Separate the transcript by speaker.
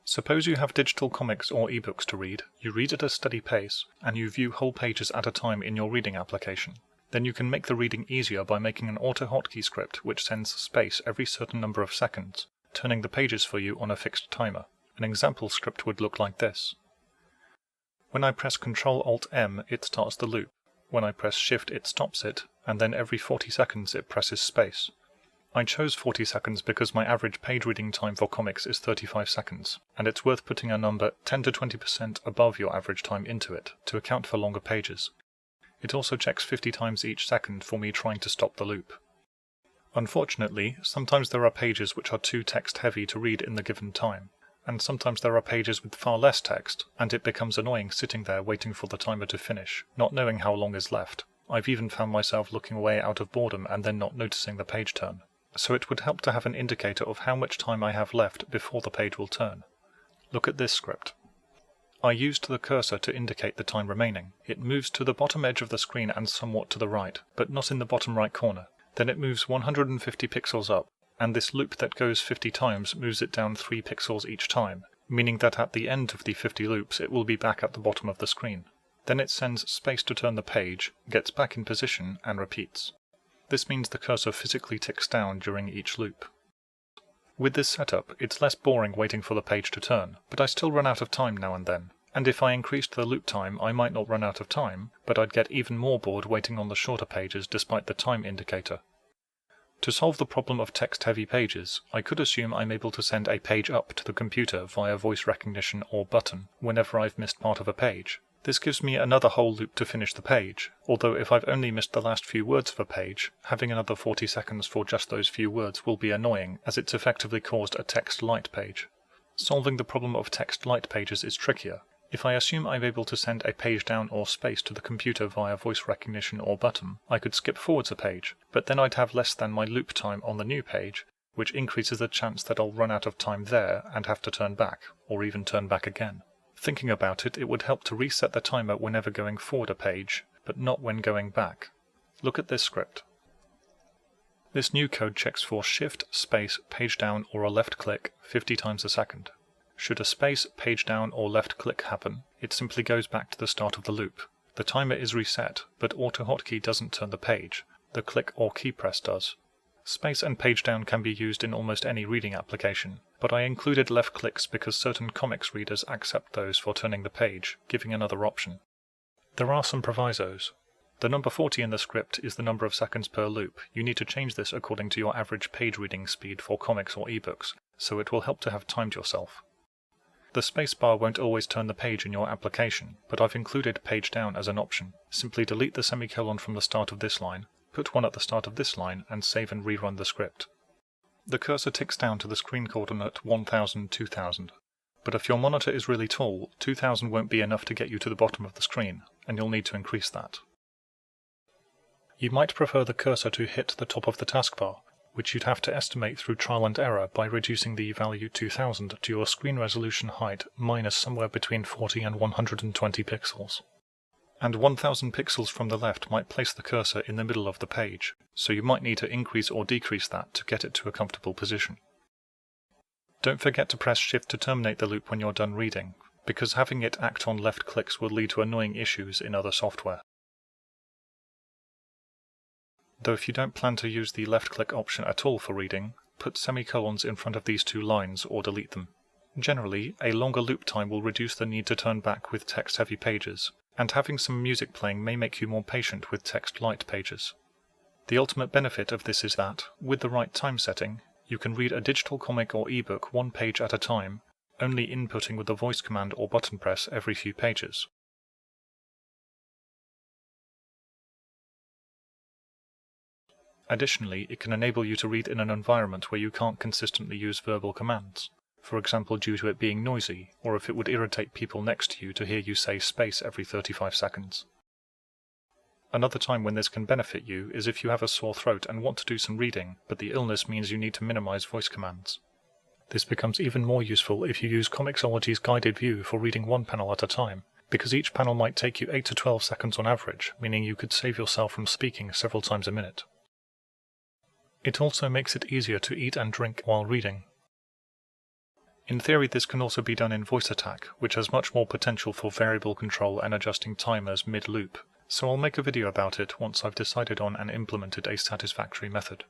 Speaker 1: Suppose you have digital comics or ebooks to read, you read at a steady pace, and you view whole pages at a time in your reading application. Then you can make the reading easier by making an AutoHotKey script which sends space every certain number of seconds, turning the pages for you on a fixed timer. An example script would look like this. When I press Ctrl-Alt-M, it starts the loop. When I press Shift, it stops it, and then every 40 seconds it presses space. I chose 40 seconds because my average page reading time for comics is 35 seconds, and it's worth putting a number 10 to 20% above your average time into it to account for longer pages. It also checks 50 times each second for me trying to stop the loop. Unfortunately, sometimes there are pages which are too text-heavy to read in the given time, and sometimes there are pages with far less text, and it becomes annoying sitting there waiting for the timer to finish, not knowing how long is left. I've even found myself looking away out of boredom and then not noticing the page turn. So it would help to have an indicator of how much time I have left before the page will turn. Look at this script. I used the cursor to indicate the time remaining. It moves to the bottom edge of the screen and somewhat to the right, but not in the bottom right corner. Then it moves 150 pixels up, and this loop that goes 50 times moves it down 3 pixels each time, meaning that at the end of the 50 loops it will be back at the bottom of the screen. Then it sends space to turn the page, gets back in position, and repeats. This means the cursor physically ticks down during each loop. With this setup, it's less boring waiting for the page to turn, but I still run out of time now and then. And if I increased the loop time, I might not run out of time, but I'd get even more bored waiting on the shorter pages despite the time indicator. To solve the problem of text-heavy pages, I could assume I'm able to send a page up to the computer via voice recognition or button whenever I've missed part of a page. This gives me another whole loop to finish the page, although if I've only missed the last few words of a page, having another 40 seconds for just those few words will be annoying, as it's effectively caused a text-light page. Solving the problem of text-light pages is trickier. If I assume I'm able to send a page down or space to the computer via voice recognition or button, I could skip forwards a page, but then I'd have less than my loop time on the new page, which increases the chance that I'll run out of time there and have to turn back, or even turn back again. Thinking about it, it would help to reset the timer whenever going forward a page, but not when going back. Look at this script. This new code checks for shift, space, page down or a left click 50 times a second. Should a space, page down or left click happen, it simply goes back to the start of the loop. The timer is reset, but AutoHotKey doesn't turn the page. The click or key press does. Space and page down can be used in almost any reading application, but I included left clicks because certain comics readers accept those for turning the page, giving another option. There are some provisos. The number 40 in the script is the number of seconds per loop. You need to change this according to your average page reading speed for comics or ebooks, so it will help to have timed yourself. The spacebar won't always turn the page in your application, but I've included page down as an option. Simply delete the semicolon from the start of this line, put one at the start of this line, and save and rerun the script. The cursor ticks down to the screen coordinate 1000, 2000. But if your monitor is really tall, 2000 won't be enough to get you to the bottom of the screen, and you'll need to increase that. You might prefer the cursor to hit the top of the taskbar, which you'd have to estimate through trial and error by reducing the value 2000 to your screen resolution height minus somewhere between 40 and 120 pixels. And 1000 pixels from the left might place the cursor in the middle of the page, so you might need to increase or decrease that to get it to a comfortable position. Don't forget to press Shift to terminate the loop when you're done reading, because having it act on left clicks will lead to annoying issues in other software. Though if you don't plan to use the left click option at all for reading, put semicolons in front of these two lines or delete them. Generally, a longer loop time will reduce the need to turn back with text-heavy pages, and having some music playing may make you more patient with text-light pages. The ultimate benefit of this is that, with the right time setting, you can read a digital comic or ebook one page at a time, only inputting with a voice command or button press every few pages. Additionally, it can enable you to read in an environment where you can't consistently use verbal commands, for example due to it being noisy, or if it would irritate people next to you to hear you say space every 35 seconds. Another time when this can benefit you is if you have a sore throat and want to do some reading, but the illness means you need to minimize voice commands. This becomes even more useful if you use Comixology's guided view for reading one panel at a time, because each panel might take you 8 to 12 seconds on average, meaning you could save yourself from speaking several times a minute. It also makes it easier to eat and drink while reading. In theory, this can also be done in VoiceAttack, which has much more potential for variable control and adjusting timers mid-loop, so I'll make a video about it once I've decided on and implemented a satisfactory method.